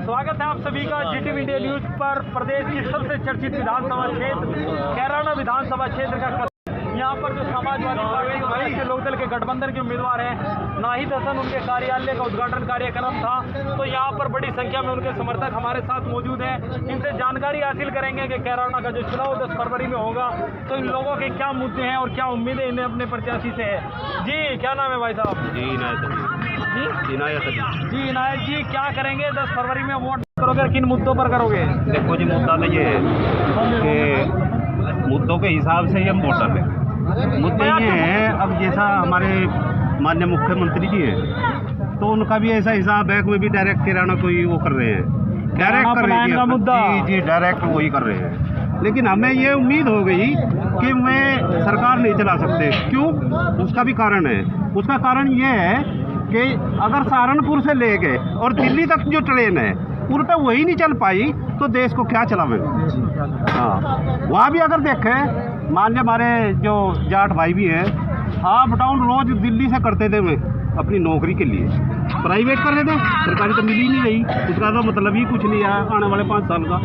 स्वागत है आप सभी का जीटीवी इंडिया न्यूज पर। प्रदेश की सबसे चर्चित विधानसभा क्षेत्र कैराना विधानसभा क्षेत्र का यहाँ पर जो समाजवादी पार्टी और राष्ट्रीय लोकदल के गठबंधन के उम्मीदवार हैं नाहिद हसन, उनके कार्यालय का उद्घाटन कार्यक्रम था। तो यहाँ पर बड़ी संख्या में उनके समर्थक हमारे साथ मौजूद हैं। इनसे जानकारी हासिल करेंगे कि कैराना का जो चुनाव 10 फरवरी में होगा तो इन लोगों के क्या मुद्दे हैं और क्या उम्मीदें इन्हें अपने प्रत्याशी से है। जी क्या नाम है भाई साहब? जी इनायत जी, क्या करेंगे 10 फरवरी में? वोट करोगे, किन मुद्दों पर करोगे? देखो जी, मुद्दा तो ये है कि मुद्दों के हिसाब से ही हम वोटर हैं। मुद्दे ये हैं, अब जैसा हमारे माननीय मुख्यमंत्री जी हैं तो उनका भी ऐसा हिसाब है, कोई भी डायरेक्ट किराना कोई वो कर रहे हैं, डायरेक्ट कर रहे हैं जी डायरेक्ट वही कर रहे हैं। लेकिन हमें ये उम्मीद हो गई कि मैं सरकार नहीं चला सकते। क्यों? उसका भी कारण है। उसका कारण ये है कि अगर सहारनपुर से ले गए और दिल्ली तक जो ट्रेन है उन पर वही नहीं चल पाई तो देश को क्या चलावेंगे। हाँ, वहाँ भी अगर देखें, मान्य हमारे जो जाट भाई भी हैं, अप डाउन रोज दिल्ली से करते थे मैं अपनी नौकरी के लिए, प्राइवेट कर रहे थे, सरकारी तो मिल ही नहीं रही, उसका तो मतलब ही कुछ नहीं है आने वाले 5 साल का।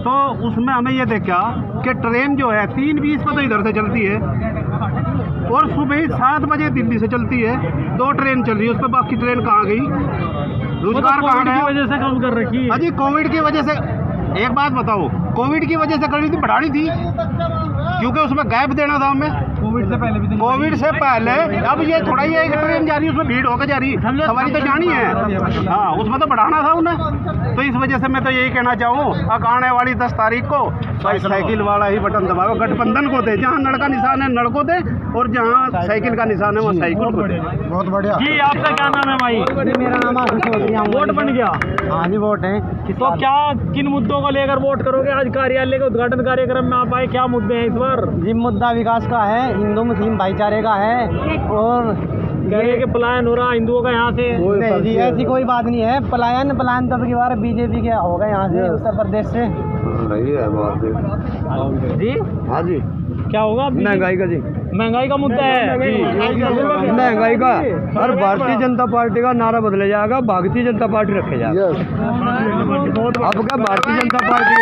तो उसमें हमें ये देखा कि ट्रेन जो है 3:20 पर तो इधर से चलती है और सुबह 7 बजे दिल्ली से चलती है, 2 ट्रेन चल रही है, उस पर बाकी ट्रेन कहाँ गई? रोजगार कहाँ गया? वजह से कम कर रखी है। अजी कोविड की वजह से, एक बात बताओ, कोविड की वजह से करनी थी, बढ़ानी थी, क्योंकि उसमें गैप देना था हमें। कोविड से पहले भी, कोविड से पहले। अब ये थोड़ा ही एक ट्रेन जा रही है, उसमें भीड़ होकर जा रही है, सवारी तो जानी है। हाँ, उसमें तो बढ़ाना था उन्हें। तो इस वजह से मैं तो यही कहना चाहूँ, अब आने वाली 10 तारीख को भाई साइकिल वाला ही बटन दबाओ, गठबंधन को दे, जहाँ नड़ का निशान है नड़ को दे और जहाँ साइकिल का निशान है वो साइकिल को दे। बहुत बढ़िया जी। आपका क्या नाम है भाई? मेरा नाम आशीष चौधरी। वोट बन गया? हाँ जी, वोट है। तो क्या किन मुद्दों को लेकर वोट करोगे? आज कार्यालय के उद्घाटन कार्यक्रम में आप आए, क्या मुद्दे हैं इस बार? जी, मुद्दा विकास का है, हिंदू मुस्लिम भाईचारे का है और कह रहे कि पलायन हो रहा हिंदुओं का यहाँ से। नहीं जी, ऐसी कोई बात नहीं है। पलायन तब की बार बीजेपी के होगा यहाँ से, उत्तर प्रदेश से। रही है बात जी। हाँ जी, क्या होगा? महंगाई का जी, महंगाई का मुद्दा है। महंगाई का और भारतीय जनता पार्टी का नारा बदला जाएगा, भारतीय जनता पार्टी रखे जाएगा। अब क्या भारतीय जनता पार्टी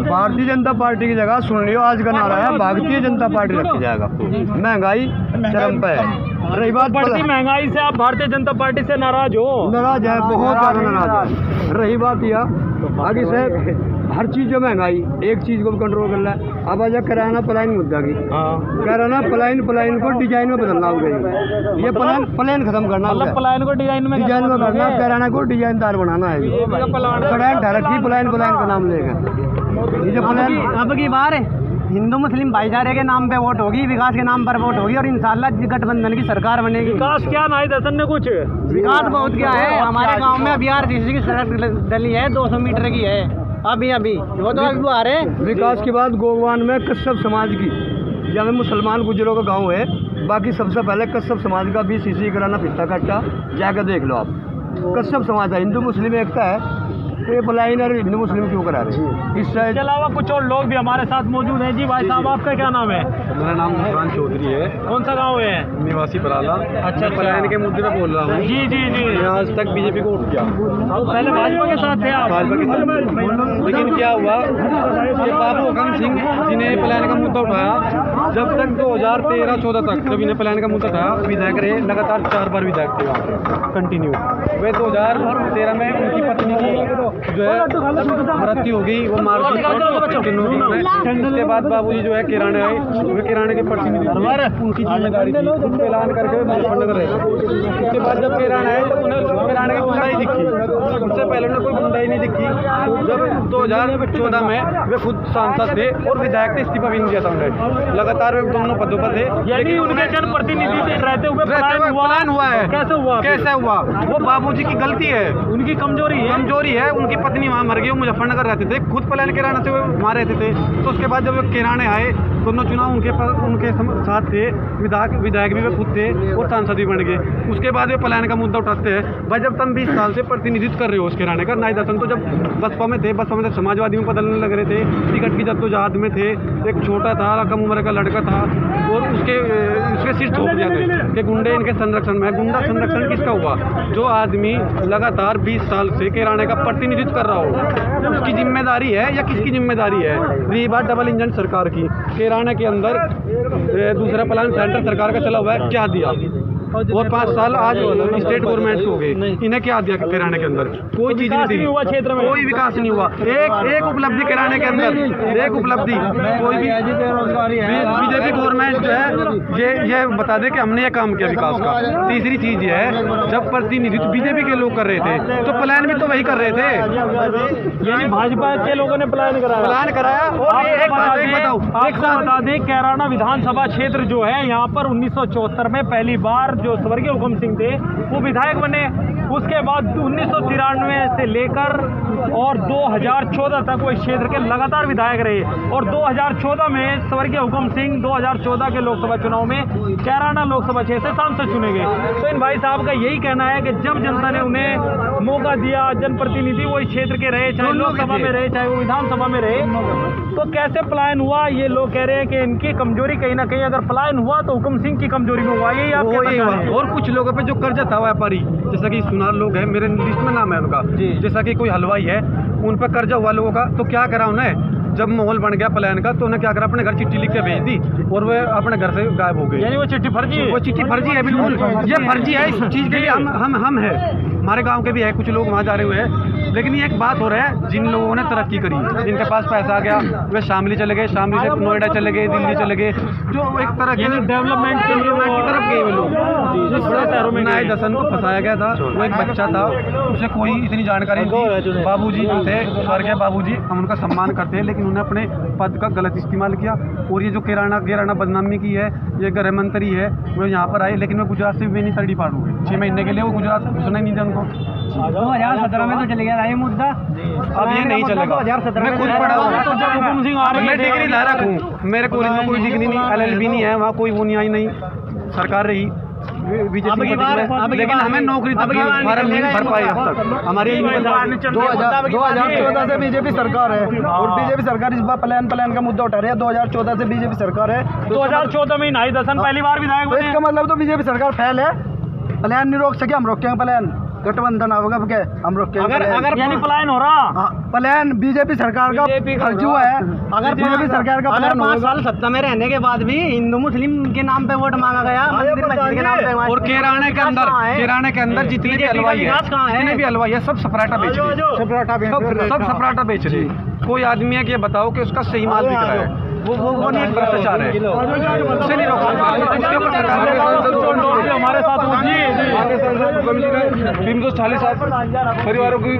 भारतीय जनता पार्टी की जगह सुन लियो, आज का नारा है भारतीय जनता पार्टी रखी जाएगा। महंगाई चरम पे है। रही बात बढ़ती महंगाई से आप भारतीय जनता पार्टी से नाराज हो? नाराज है, बहुत ज्यादा नाराज है। रही बात यह आगे से हर चीज जो महंगाई, एक चीज को कंट्रोल कर रहा है। अब आजा किराना पलायन मुद्दा की, किराना पलायन को डिजाइन में बदलना होगा। ये पलायन खत्म करना, मतलब पलायन को डिजाइन में करना, किराना को डिजाइनदार बनाना है। पलायन का नाम लेगा। अब की बार हिंदू मुस्लिम भाईचारे के नाम पे वोट होगी, विकास के नाम पर वोट होगी और इंशाल्लाह गठबंधन की सरकार बनेगी। विकास क्या नाहिद हसन ने कुछ? विकास बहुत क्या है, हमारे गांव में अभी RCC की सड़क डली है, 200 मीटर की है अभी वो तो अभी आ रहे। विकास के बाद गोगवान में कश्यप समाज की, जहाँ मुसलमान गुजरों का गाँव है, बाकी सबसे पहले कश्यप समाज का भी CC कराना पिता कट्टा जाकर देख लो आप। कश्यप समाज है, हिंदू मुस्लिम एकता है, तो ये पलायन और हिंदू मुस्लिम क्यों करा रहे हैं? इसके अलावा कुछ और लोग भी हमारे साथ मौजूद हैं। जी भाई साहब, आपका क्या नाम है? मेरा नाम मुस्कान चौधरी है। कौन सा गांव है? निवासी बराला। अच्छा, पलायन के मुद्दे पे बोल रहा हूँ। जी। मैं आज तक बीजेपी को वोट किया, पहले भाजपा के साथ थे आप? भाजपा के साथ। लेकिन क्या हुआ कि बाबू हुकम सिंह जिन्हें पलायन का मुद्दा उठाया, जब तक 2013-14 तक जब इन्हें पलायन का मुद्दा उठाया, विधायक रहे, लगातार 4 बार विधायक थे वहाँ पे कंटिन्यू। वे 2013 में उनकी पत्नी की जो है मृत्यु हो गई, वो मार दी। उसके बाद बाबूजी जो है किराने आए, वे किराने के प्रतिनिधि, उनकी जिम्मेदारी थी, उनको ऐलान करके मुजफ्फरनगर रहे। उसके बाद जब किराना आए तो उन्हें किराने की गुंडाई दिखी, उससे पहले उन्हें कोई गुंडाई नहीं दिखी। जब 2014 में वे खुद सांसद थे और विधायक थे, इस्तीफा भी नहीं दिया था उन्हें, लगातार वे दोनों पदों पर थे। लेकिन उनके जनप्रतिनिधि रहते हुए पलायन हुआ है। कैसे हुआ? वो बाबूजी की गलती है, उनकी कमजोरी है। उनकी पत्नी वहाँ मर गई, वो मुजफ्फरनगर रहते थे, खुद पलायन किराना से वो वहाँ रहते थे। तो उसके बाद जब वो किराने आए दोनों चुनाव उनके साथ थे, विधायक भी वे खुद थे और सांसद भी बन गए। उसके बाद वे पलायन का मुद्दा उठाते हैं। भाई जब तुम 20 साल से प्रतिनिधित्व कर रहे हो उसके रहने का, नाई दर्शन तो जब बसपा में थे समाजवादी में बदलने लग रहे थे, टिकट की जद्दोजहद में थे, एक छोटा था कम उम्र का लड़का था और उसके सिर थोप दिया गया कि गुंडे इनके संरक्षण में। गुंडा संरक्षण किसका हुआ? जो आदमी लगातार 20 साल से किराने का प्रतिनिधित्व कर रहा हो, उसकी जिम्मेदारी है या किसकी जिम्मेदारी है? रही बात डबल इंजन सरकार की, किराने के अंदर दूसरा प्लान सेंटर सरकार का चला हुआ है, क्या दिया? और 5 साल आज स्टेट गवर्नमेंट हो गए, इन्हें क्या दिया किराने के अंदर? कोई चीज नहीं दी, हुआ क्षेत्र में कोई विकास नहीं हुआ। एक उपलब्धि किराने के अंदर, एक उपलब्धि कोई भी। बीजेपी गवर्नमेंट जो है ये बता दे कि हमने ये काम किया विकास का। तीसरी चीज ये है, जब प्रतिनिधित्व बीजेपी के लोग कर रहे थे तो प्लान भी तो वही कर रहे थे, यानी भाजपा के लोगों ने प्लान कराया। और एक बता दें, कैराना विधानसभा क्षेत्र जो है यहाँ पर 1974 में पहली बार जो स्वर्गीय हुकम सिंह थे वो विधायक बने। उसके बाद 1993 से लेकर और 2014 तक वो इस क्षेत्र के लगातार विधायक रहे और 2014 में स्वर्गीय हुकम सिंह 2014 के लोकसभा चुनाव में कैराना लोकसभा क्षेत्र से सांसद चुने गए। तो इन भाई साहब का यही कहना है कि जब जनता ने उन्हें मौका दिया, जनप्रतिनिधि वो इस क्षेत्र के रहे, चाहे लोकसभा में रहे चाहे वो विधानसभा में रहे, तो कैसे पलायन हुआ? ये लोग कह रहे हैं कि इनकी कमजोरी कहीं ना कहीं अगर पलायन हुआ तो हुकम सिंह की कमजोरी में हुआ। यही आप कहना चाह रहे हैं? और कुछ लोगों पे जो कर्जा था व्यापारी, जैसा कि सुनार लोग हैं, मेरे लिस्ट में नाम है उनका, जैसा कि कोई हलवाई है, उन पर कर्जा हुआ लोगों का, तो क्या करा उन्हें? जब माहौल बन गया प्लान का तो उन्हें क्या करा, अपने घर चिट्ठी लिख के भेज दी और वे अपने घर से गायब हो गए। यानी वो चिट्ठी फर्जी है? वो चिट्ठी फर्जी है, बिल्कुल ये फर्जी है। इस चीज़ के लिए हम है, हमारे गांव के भी है कुछ लोग वहाँ जा रहे हुए हैं। लेकिन ये एक बात हो रहा है, जिन लोगों ने तरक्की करी, जिनके पास पैसा आ गया, वे शामली चले गए, शामली से नोएडा चले गए, दिल्ली चले गए, जो एक तरह के डेवलपमेंट की तरफ गए वे लोग। बड़े शहरों में नाई दर्शन को फंसाया गया था, वो एक बच्चा था, उसे कोई इतनी जानकारी नहीं। बाबूजी थे, स्वर्गीय बाबूजी, हम उनका सम्मान करते हैं, लेकिन उन्हें अपने पद का गलत इस्तेमाल किया। और ये जो किराना बदनामी की है, ये गृह मंत्री है, वो यहाँ पर आए, लेकिन वो गुजरात से भी नहीं तड़ी पार हुए 6 महीने के लिए, वो गुजरात घुसना ही नहीं था उनको। 2017 में तो चले गया ये मुद्दा, अब ये नहीं चलेगा। मैं खुद पढ़ा हूँ, हुकम सिंह आ रहे, मैं डिग्री धारक हूँ, मेरे कॉलेज में कोई डिग्री नहीं, LLB नहीं है, वहाँ कोई वो नहीं आई, नहीं सरकार रही बीजेपी, लेकिन हमें नौकरी तक फार्म नहीं भर पाए अब तक। हमारी 2014 से बीजेपी सरकार है और बीजेपी सरकार इस बार प्लान का मुद्दा उठा रही है। 2014 से बीजेपी सरकार है, 2014 में नाई दर्शन पहली बार विधायक बने। इसका मतलब तो बीजेपी सरकार फैल है, प्लान नहीं रोक सके, हम रोकेंगे प्लान। गठबंधन होगा हम रोकेंगे अगर यानी पलायन हो रहा, प्लान बीजेपी सरकार का फर्जी हुआ है। अगर बीजेपी सरकार का प्लान 5 साल सत्ता में रहने के बाद भी हिंदू मुस्लिम के नाम पे वोट मांगा गया, मंदिर मस्जिद के नाम पे। और किराने के अंदर जितने भी हलवाई है सब सपराटा बेच रहे, सब सपराटा बेच रहे। कोई आदमी है कि बताओ कि उसका सही माल बिक रहा है, वो नहीं भ्रष्टाचार है, उसे नहीं रोका। उसके ऊपर सरकार हमारे साथ 347 परिवारों की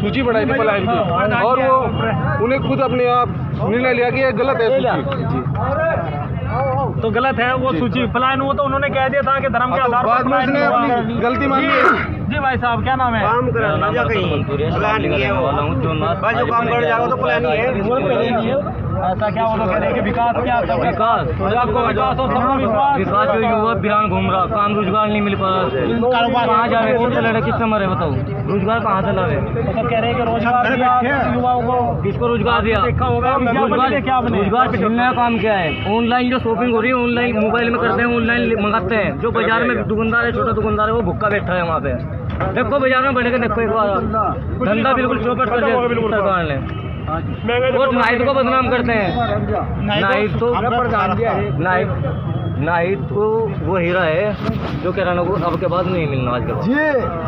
सूची बढ़ाई थी पलायन की, और वो उन्हें खुद अपने आप निर्णय लिया कि ये गलत है सूची। तो गलत है वो सूची, पलायन हुआ तो उन्होंने कह दिया था कि धर्म के आधार पर बाद में अपनी गलती मान ली। जी भाई साहब, क्या नाम है? काम कराना या कहीं प्लान नहीं है, भाई जो काम कर जाएगा तो प्लान ही है। ऐसा क्या वो लोग कह रहे हैं कि विकास क्या था? विकास आपको विकास और सबका विकास जो युवा बिहान घूम रहा, काम रोजगार नहीं मिल पा रहा, कहाँ जा रहे हैं, चले रहे, किससे मरे बताओ, रोजगार कहाँ से ला रहे? तो कह रहे हैं कि रोजगार दिया युवाओं को, किसको रोजगार दिया? देखा होगा रोजगार पे ढूंढने का काम क्या है? ऑनलाइन जो शॉपिंग हो रही है, ऑनलाइन मोबाइल में करते हैं, ऑनलाइन मंगाते हैं। जो बाजार में दुकानदार है, छोटा दुकानदार है, वो भुक्का बैठा है वहाँ पे। देखो बाजार में बैठे के देखो, एक बार धंधा बिल्कुल चौपट कर दिया सरकार ने। और नाइट को बदनाम करते हैं, नाइट को वो हीरा है जो किराना को अब के बाद नहीं मिलना, आज के बाद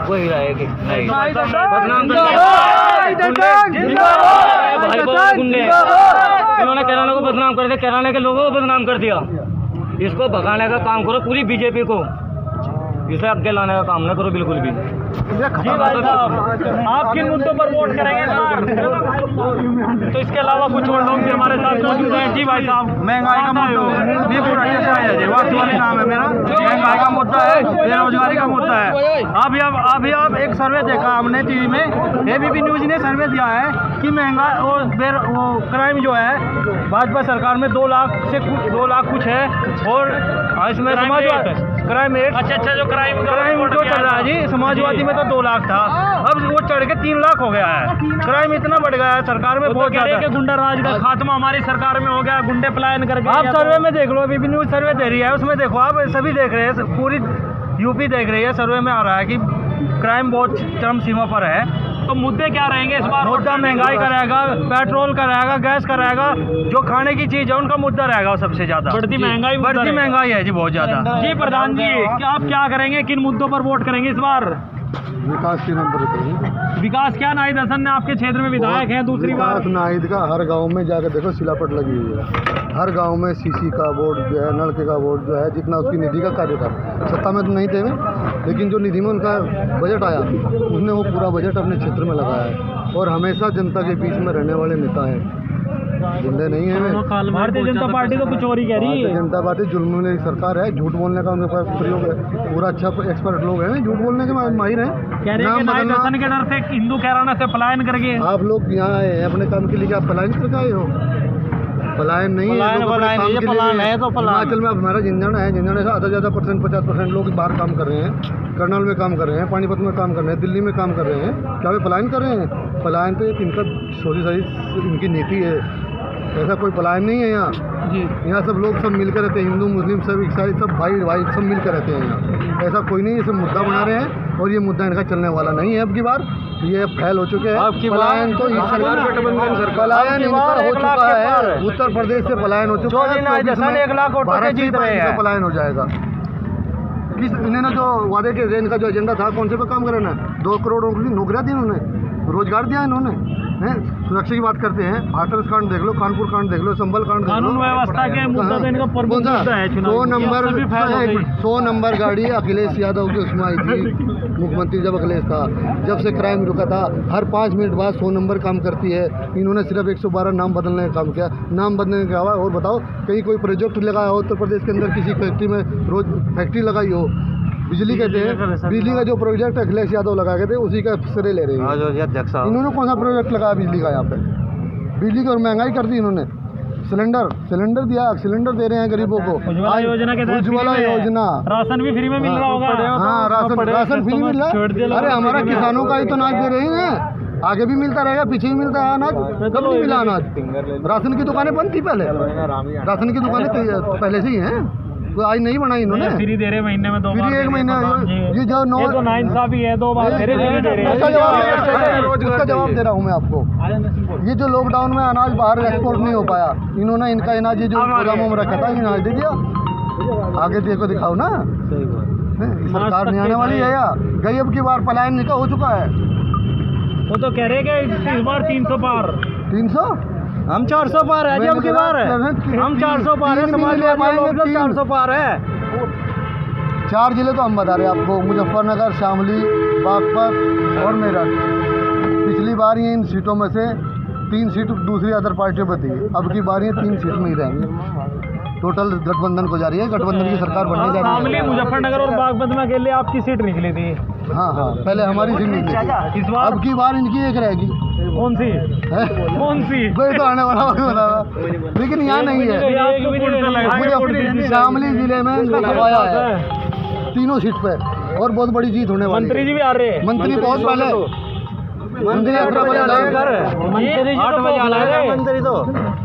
वो हीरा है कि नाइट बदनाम करते हैं। इन्होंने किराना को बदनाम कर दिया, किराने के लोगों को बदनाम कर दिया। इसको भगाने का काम करो पूरी बीजेपी को, इसे आगे लाने का काम ना करो बिल्कुल भी। जी भाई साहब, आप किन मुद्दों पर वोट करेंगे इस बार? तो इसके अलावा कुछ और लोग भी हमारे साथ मौजूद हैं। जी भाई साहब, महंगाई का मुद्दा नाम है मेरा। महंगाई का मुद्दा है, बेरोजगारी का मुद्दा है। अभी आप एक सर्वे देखा हमने टीवी में, एबीपी न्यूज ने सर्वे दिया है कि महंगाई और वो क्राइम जो है भाजपा सरकार में 2 लाख कुछ है, और इसमें समाजवादी क्राइम रेट अच्छा जो क्राइम जो चल रहा है जी, समाजवादी में तो 2 लाख था, अब वो चढ़ के 3 लाख हो गया है। क्राइम इतना बढ़ गया है सरकार में, बहुत ज्यादा। कि गुंडा राज का खात्मा हमारी सरकार में हो गया, गुंडे पलायन करके। आप सर्वे में देख लो, अभी भी न्यूज सर्वे दे रही है, उसमें देखो, आप सभी देख रहे हैं, पूरी यूपी देख रही है, सर्वे में आ रहा है कि क्राइम बहुत चरम सीमा पर है। तो मुद्दे क्या रहेंगे इस बार? मुद्दा महंगाई का रहेगा, पेट्रोल का रहेगा, गैस का रहेगा, जो खाने की चीज है उनका मुद्दा रहेगा सबसे ज्यादा। बढ़ती महंगाई है जी, बहुत ज्यादा। जी प्रधान जी, आप क्या करेंगे, किन मुद्दों पर वोट करेंगे इस बार? विकास के नंबर पे। विकास क्या नाहिद हसन ने आपके क्षेत्र में विधायक हैं दूसरी बार? विकास नाहिद का हर गांव में जाकर देखो सिलापट लगी हुई है। हर गांव में सीसी का बोर्ड जो है, नलके का बोर्ड जो है, जितना उसकी निधि का कार्य था, सत्ता में तो नहीं थे वे, लेकिन जो निधि में उनका बजट आया उसने वो पूरा बजट अपने क्षेत्र में लगाया है, और हमेशा जनता के बीच में रहने वाले नेता हैं, गुंडे नहीं है। भारतीय जनता पार्टी तो कुछ और ही कह रही है। भारतीय जनता पार्टी जुल्म की सरकार है, झूठ बोलने का उनके पास प्रयोग है, पूरा अच्छा एक्सपर्ट लोग हैं, झूठ बोलने के माहिर हैं। कह रहे हैं कि नाहिद हसन के डर से हिंदू कैराना से पलायन करके आप लोग यहाँ आए हैं अपने काम के लिए, क्या आप पलायन करके आए हो? पलायन नहीं है, हिमाचल में अब हमारा झंझण है, झंझण से आधा ज़्यादा % 50% लोग बाहर काम कर रहे हैं, करनाल में काम कर रहे हैं, पानीपत में काम कर रहे हैं, दिल्ली में काम कर रहे हैं। क्या वे पलायन कर रहे हैं? पलायन तो एक इनका सोची सारी इनकी नीति है, ऐसा कोई पलायन नहीं है यहाँ जी। यहाँ सब लोग सब मिलकर रहते हैं, हिंदू मुस्लिम सब ईसाई सब भाई सब मिलकर रहते हैं यहाँ, ऐसा कोई नहीं। ये सब मुद्दा बना रहे हैं, और ये मुद्दा इनका चलने वाला नहीं है। अब की बार ये फैल हो चुके हैं, पलायन तो पलायन इनका हो चुका है, उत्तर प्रदेश से पलायन हो चुका है, 1 लाख भारत जीत रहे हैं, पलायन हो जाएगा। इन्होंने जो वादे के इनका जो एजेंडा था, कौन से पे काम कराना है? 2 करोड़ नौकरियाँ दी इन्होंने, रोजगार दिया इन्होंने, सुरक्षा की बात करते हैं, हाथरस कांड देख लो, कानपुर कांड देख लो, संभल कांड देख लो, कानून व्यवस्था के मुद्दा तो इनका प्रमुख मुद्दा है। 100 नंबर गाड़ी अखिलेश यादव की उसमें आई थी, मुख्यमंत्री जब अखिलेश था, जब से क्राइम रुका था, हर 5 मिनट बाद 100 नंबर काम करती है। इन्होंने सिर्फ 112 नाम बदलने का काम किया, नाम बदलने का हुआ। और बताओ, कहीं कोई प्रोजेक्ट लगाया हो उत्तर प्रदेश के अंदर, किसी फैक्ट्री में रोज फैक्ट्री लगाई हो, बिजली कहते हैं, बिजली का जो प्रोजेक्ट अखिलेश यादव लगा के थे, उसी का श्रेय ले रहे हैं। इन्होंने कौन सा प्रोजेक्ट लगाया बिजली का? यहाँ पे बिजली की और महंगाई कर दी इन्होंने। सिलेंडर दिया, सिलेंडर दे रहे हैं गरीबों को, उज्ज्वला योजना के तहत, उज्ज्वला योजना, राशन भी फ्री में मिल रहा होगा। हाँ, राशन फ्री मिल रहा है। अरे हमारा किसानों का ही तो अनाज दे रहे हैं, आगे भी मिलता रहेगा, पीछे भी मिलता है अनाज। कब नहीं मिला अनाज? राशन की दुकानें बंद थी पहले, राशन की दुकानें पहले से ही हैं, तो आज नहीं बनाई इन्होंने। फ्री दे रहे महीने में 2 बार, 1 महीना। ये जो तो नाइंसाफी है, 2 बार फ्री दे रहे हैं। उसका जवाब दे रहा हूँ मैं आपको। ये जो लॉकडाउन में अनाज बाहर एक्सपोर्ट नहीं हो पाया, इन्होंने इनका अनाज ये जो गोदामों में रखा था, ये अनाज दे दिया। आगे देखो, दिखाओ ना, सरकार नहीं आने वाली है या गई? अब की बार पलायन निका हो चुका है। वो तो कह रहे हैं कि इस बार 300 पार। 300? हम 400 पार है जी, अब की बार हम 400 पार है, समाजवादी लोग 400 पार है। 4 जिले तो हम बता रहे हैं आपको, मुजफ्फरनगर, शामली, बागपत और मेरठ। पिछली बार ये इन सीटों में से 3 सीट दूसरी अदर पार्टियों पर थी, अब की बार ये 3 सीट में ही रहेंगे। टोटल गठबंधन को जा रही है, गठबंधन की सरकार बनने जा रही है। शामली, मुजफ्फरनगर और बागपत में अकेले आपकी सीट निकली थी। हाँ, पहले हमारी सीट निकली, इस बार अब की बार इनकी एक रहेगी। कौन सी? वही तो आने वाला वक्त, लेकिन यहाँ नहीं है। शामली जिले में इनका सवाया है तीनों सीट पे, और बहुत बड़ी जीत होने वाली है। मंत्री जी भी आ रहे हैं, मंत्री बहुत पहले, मंत्री 8 बजे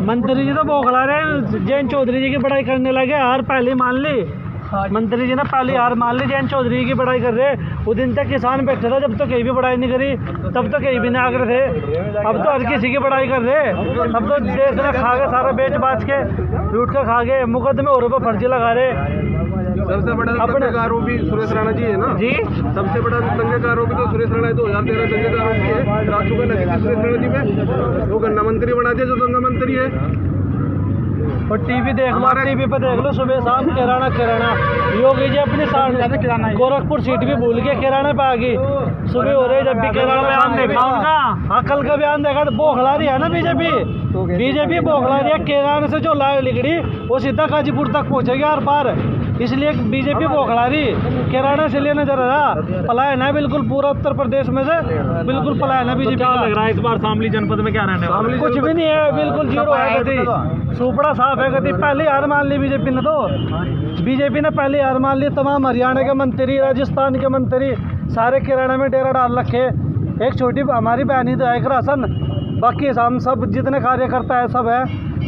मंत्री जी तो बौखला रहे। जैन चौधरी जी की पढ़ाई करने लगे, हार पहले मान ली मंत्री जी ने, पहली हार मान ली। जैन चौधरी की पढ़ाई कर रहे, वो दिन तक किसान बैठा था, जब तक कहीं भी पढ़ाई नहीं करी, तब तो कहीं भी नहीं आगे थे। अब तो हर किसी की पढ़ाई कर रहे, अब तो देश में खा के सारा बेच बाच के लूट कर खा गए, मुकदमे और पर फर्जी लगा रहे। सबसे बड़ा दंगेकारों भी सुरेश राणा जी है ना जी, सबसे बड़ा दंगेकारों भी तो सुरेश राणा 2013 दंगेकारों की है, राजू का नजीब सुरेश राणा जी में वो गन्ना मंत्री बना दिया जो दंगा मंत्री है। और टीवी देख लो, टीवी पे देख लो सुबह शाम किराना किराना। योगी जी अपनी गोरखपुर सीट भी भूल के किराने पे आ गई। सुबह हो रही जब भी किराना बयान देखा उनका, हाँ कल का बयान देखा तो बौखला रही है ना बीजेपी बौखला रही है। किराने से जो लाइट लिगड़ी वो सीधा गाजीपुर तक पहुंचेगी हर पार, इसलिए बीजेपी बौखला रही। किराना से लेने जरा रहा पलायन है बिल्कुल, पूरा उत्तर प्रदेश में से बिल्कुल पलायन है बीजेपी। क्या लग रहा है इस बार शामली जनपद में क्या रहने वाला है? कुछ भी नहीं है, बिल्कुल जीरो है गति, सुपड़ा साफ है गति। पहले हार मान ली बीजेपी ने, तो बीजेपी ने पहले हार मान ली। तमाम हरियाणा के मंत्री, राजस्थान के मंत्री सारे किराने में डेरा डाल रखे। एक छोटी हमारी बहनी तो है एक राशन, बाकी हम सब जितने कार्यकर्ता है सब है,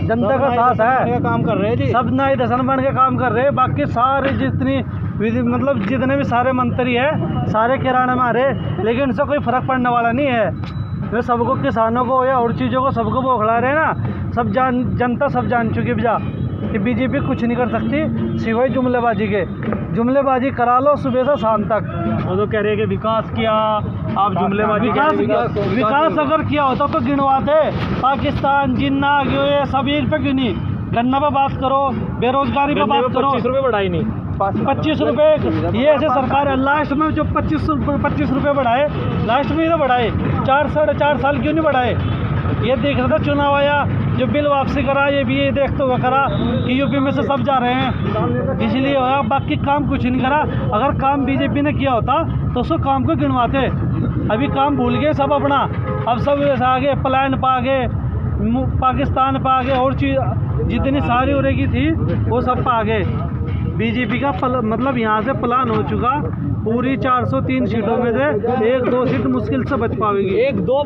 जनता का साथ है, काम कर रहे हैं, सब नए दसन बन के काम कर रहे हैं। बाकी सारे जितनी मतलब जितने भी सारे मंत्री है सारे किराने में आ रहे, लेकिन उनसे कोई फर्क पड़ने वाला नहीं है। वे सबको, किसानों को या और चीज़ों को सबको बौखला रहे हैं ना। सब जनता सब जान चुकी भैया कि बीजेपी कुछ नहीं कर सकती सिवाय जुमलेबाजी के। जुमलेबाजी करा लो सुबह से शाम तक। वो तो कह रहे हैं कि विकास किया, आप जुमलेबाजी विकास अगर किया होता तो गिनवाते। पाकिस्तान जिन्ना ये सब इन पे क्यों नहीं? गन्ना पे बात करो, बेरोजगारी पे बात करो। 25 रुपये बढ़ाई नहीं, 25 रुपये ये ऐसे सरकार है। लास्ट में जो 25 रुपये बढ़ाए, लास्ट में ही तो बढ़ाए। 4-4.5 साल क्यों नहीं बढ़ाए? ये देख रहा था चुनाव आया, जो बिल वापसी करा ये भी ये देखते हुए करा कि यूपी में से सब जा रहे हैं, इसलिए होगा। बाकी काम कुछ नहीं करा। अगर काम बीजेपी ने किया होता तो उसको काम को गिनवाते। अभी काम भूल गए सब अपना, अब सब आगे पलायन पा गए, पाकिस्तान पा गए, और चीज़ जितनी सारी हो रही थी वो सब पा गए। बीजेपी का मतलब यहाँ से प्लान हो चुका, पूरी 403 सीटों में से 1-2 सीट मुश्किल से बच पाएगी। 1-2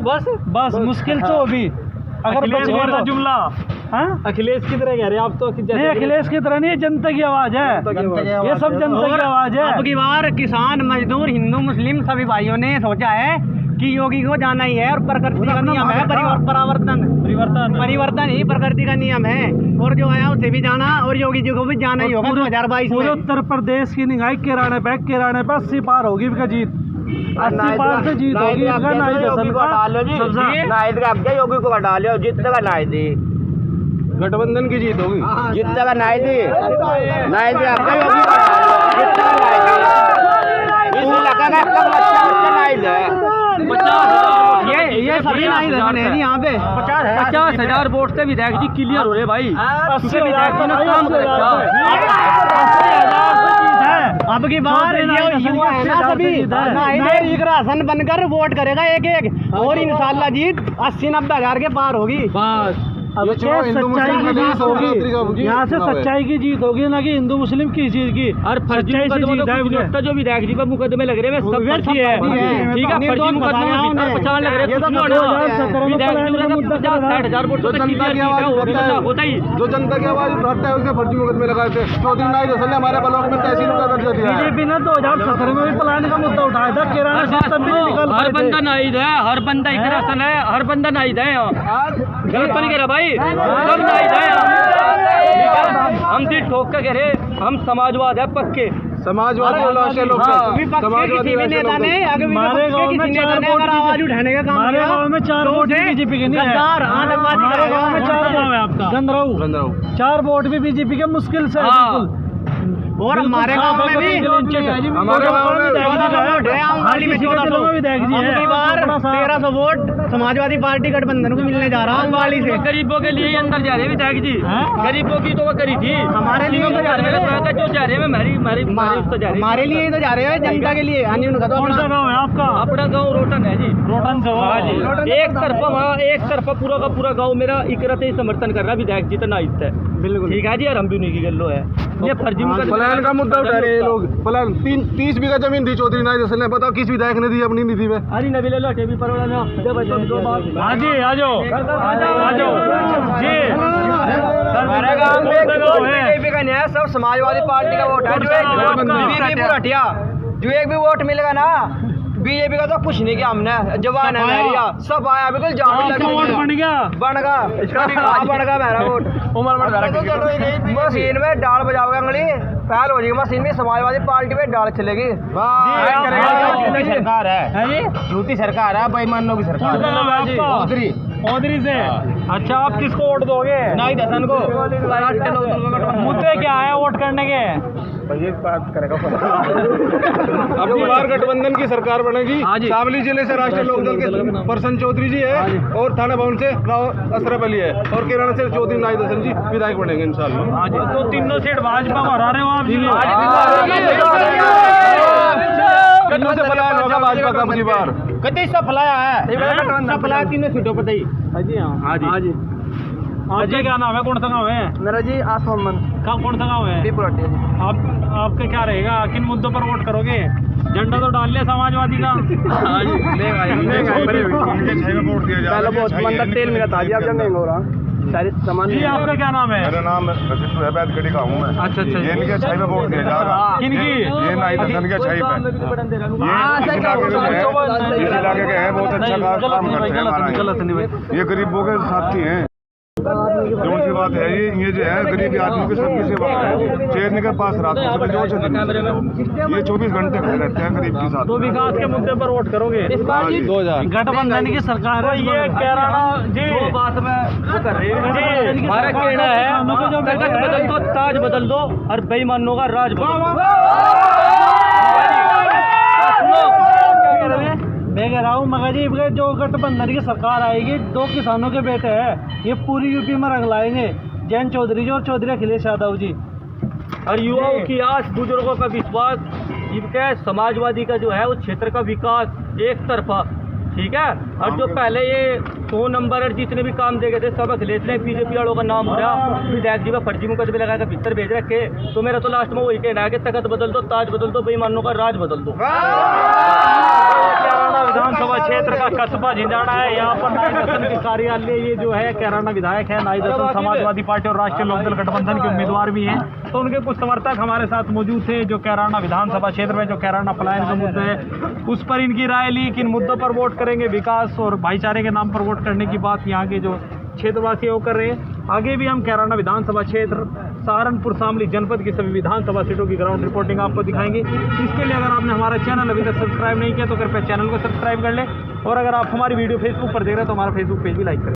बस मुश्किल से हो भी, अगर बच गए तो। जुमला हाँ अखिलेश की तरह कह रहे हैं आप तो। नहीं अखिलेश की तरह नहीं, जनता की आवाज़ है ये, सब जनता की आवाज़ है। अब की बार किसान, मजदूर, हिंदू, मुस्लिम सभी भाइयों ने सोचा है कि योगी को जाना ही है, और प्रकृति का नियम है परिवर्तन ही प्रकृति का नियम है, और जो आया उसे भी जाना और योगी जी को भी जाना ही होगा 2022 में। पूरे उत्तर प्रदेश की निगाह किराने पे 80 पार होगी इनका जीत, 80 पार से जीत होगी। योगी को हटा लियो, जितने नायदी गठबंधन की जीत होगी, जितने का नायदी ये सभी नहीं यहाँ पे 50,000 वोट से विधायक जी क्लियर हो रहे भाई। विधायक जी ने काम अब की बार युवा है ना सभी एक राशन बनकर वोट करेगा एक, और इंशाल्लाह जीत 80-90 हज़ार के पार होगी। बस अब सच्चाई की जीत होगी, यहाँ से सच्चाई की जीत होगी, ना कि हिंदू मुस्लिम की चीज की। और फर्जी मुकदमा जो विधायक जी पर मुकदमे लग रहे हैं सब फर्जी है, ठीक है। फर्जी मुकदमा 50 लग रहे हैं, विधायक 50-60,000 वोट होता ही। जो जनता की आवाज उठाता है उसने फर्जी मुकदमे लगाए थे। चौधरी नाइद हसन ने हमारे ब्लॉक में तहसील का दर्जा दिया। बीजेपी ने 2017 में भी पलायन का मुद्दा उठाया था, किराना सिस्टम भी नहीं निकाल पाए थे। हर बंदा नाइद है, हर बंदा एक राशन है, हर बंदा नाइद है। गलत तो नहीं कह रहा भाई, सब नाइद है। हम दिल ठोक कर कह रहे, हम समाजवाद है पक्के, समाजवादी और राष्ट्रीय लोक नेता ने हमारे गाँव में 4 वोट आवाज उठाने का काम, हमारे गाँव में 4 वोट बीजेपी के नहीं है। हमारे गाँव में 4 वोट है आपका गंदराऊ, 4 वोट भी बीजेपी के मुश्किल से है बिल्कुल। और हमारे गाँव में भी 1300 वोट समाजवादी पार्टी गठबंधन को मिलने जा रहा है अंबाली से। गरीबों के लिए अंदर जा रहे हैं विधायक जी, गरीबों की तो वो करी थी, हमारे लिए जो जा रहे हैं हमारे लिए तो जा रहे हैं, जनता के लिए। कौन सा गाँव है आपका? अपना गाँव रोटन है जी, रोटन से। हाँ जी, एक तरफा पूरा का पूरा गाँव मेरा इकरा से समर्थन कर रहा है विधायक जी तो नाइट है, बिल्कुल ठीक है जी। और हम भी नहीं की गलो है, ये फर्जी पलायन का मुद्दा उठा रहे हैं लोग। पलायन 30 बीघा जमीन थी चौधरी नाइद हसन ने, बताओ किस विधायक ने दी अपनी निधि में? अरे नबी ले लो टेबी पर वाला ना। हाँ जी आ जाओ जी। हमारे गाँव में बीजेपी का नहीं है, सब समाजवादी पार्टी का वोट है। जो एक भी वोट मिलेगा ना बीजेपी का तो कुछ नहीं किया हमने, जवान है मेरिया सब आया बिल्कुल वोट बन गया मेरा वोट। मशीन में डाल बजाओगे अंगली पहल हो जाएगी, मशीन में समाजवादी पार्टी में डाल चलेगी। सरकार है झूठी सरकार है, बेईमानों की सरकार। चौधरी से। अच्छा, आप किसको वोट दोगे? नाई दसन को मुद्दे क्या है वोट करने के? अब की बार गठबंधन की सरकार बनेगी। शामली जिले से राष्ट्रीय लोकदल के प्रसन्न चौधरी जी है और थाना भवन से राव अशरफ अली है और केराना से चौधरी नाई दसन जी विधायक बनेंगे इंशाल्लाह। तो तीनों सीट भाजपा में हरा रहे हो आप? कितनों से पलायन होगा भाजपा का अब की बार? कते सफलाया है सफलाया तीनों सीटों पर ही। हाँ जी। आपका क्या नाम है? कौन सा गाँव है? मेरा जी आसमान कौन सा गाँव है? आप आपका क्या रहेगा? किन मुद्दों पर वोट करोगे? झंडा तो डाल लिया समाजवादी का। तेल मेरा ताजी आप जब महंगा हो रहा सारे सामान। जी, आपका क्या नाम है? मेरा नाम रशीद हैबाद गढ़ी का हूँ मैं। अच्छा। ये इनके अच्छाई में वोट दिया जाएगा। किनकी? ये नाई दसन के अच्छाई पे। ये इस इलाके के हैं, बहुत अच्छा काम करते हैं हमारा। ये गरीबों के साथी हैं। जो सी बात है ये जो है गरीब आदमी की सबकी सेवा है। चेरने के पास रात को जो ये 24 घंटे खड़े रहते हैं गरीब के साथ। तो विकास के मुद्दे पर वोट करोगे? 2000 गठबंधन की सरकार है। ये कैराना जी बात में वो कर रही है। हमारा कहना है तकत बदल दो, ताज बदल दो और बेईमानों का राज बदल दो। मैं कह रहा हूँ मगर जी जो गठबंधन की सरकार आएगी, 2 किसानों के बेटे हैं, ये पूरी यूपी में रंग लाएंगे, जैन चौधरी जी और चौधरी अखिलेश यादव जी। और युवाओं की आस, बुजुर्गों का विश्वास, इनका समाजवादी का जो है उस क्षेत्र का विकास एक तरफा, ठीक है। और जो पहले ये 100 नंबर और जितने भी काम दे गए थे सब अखिलेश ने बीजेपी वालों का नाम हो रहा, विधायक जी में फर्जी मुकदमे लगा कर भीतर भेज रखे। तो मेरा तो लास्ट में वही कहना है कि तकत बदल दो, ताज बदल दो, बेईमानों का राज बदल दो। कैराना विधानसभा क्षेत्र का कस्बा झिंझाड़ा है। यहाँ पर नाई दसन के कार्यालय ये जो है कैराना विधायक है नाई दसन समाजवादी पार्टी और राष्ट्रीय लोकदल गठबंधन के उम्मीदवार भी हैं। तो उनके कुछ समर्थक हमारे साथ मौजूद थे जो कैराना विधानसभा क्षेत्र में जो कैराना पलायन का मुद्दा है उस पर इनकी राय ली, किन मुद्दों पर वोट करेंगे। विकास और भाईचारे के नाम पर वोट करने की बात यहाँ के जो क्षेत्रवासी वो कर रहे हैं। आगे भी हम कैराना विधानसभा क्षेत्र, सहारनपुर, शामली जनपद की सभी विधानसभा सीटों की ग्राउंड रिपोर्टिंग आपको दिखाएंगे। इसके लिए अगर आपने हमारा चैनल अभी तक सब्सक्राइब नहीं किया तो कृपया चैनल को सब्सक्राइब कर लें और अगर आप हमारी वीडियो फेसबुक पर देख रहे हैं तो हमारा फेसबुक पेज भी लाइक करें।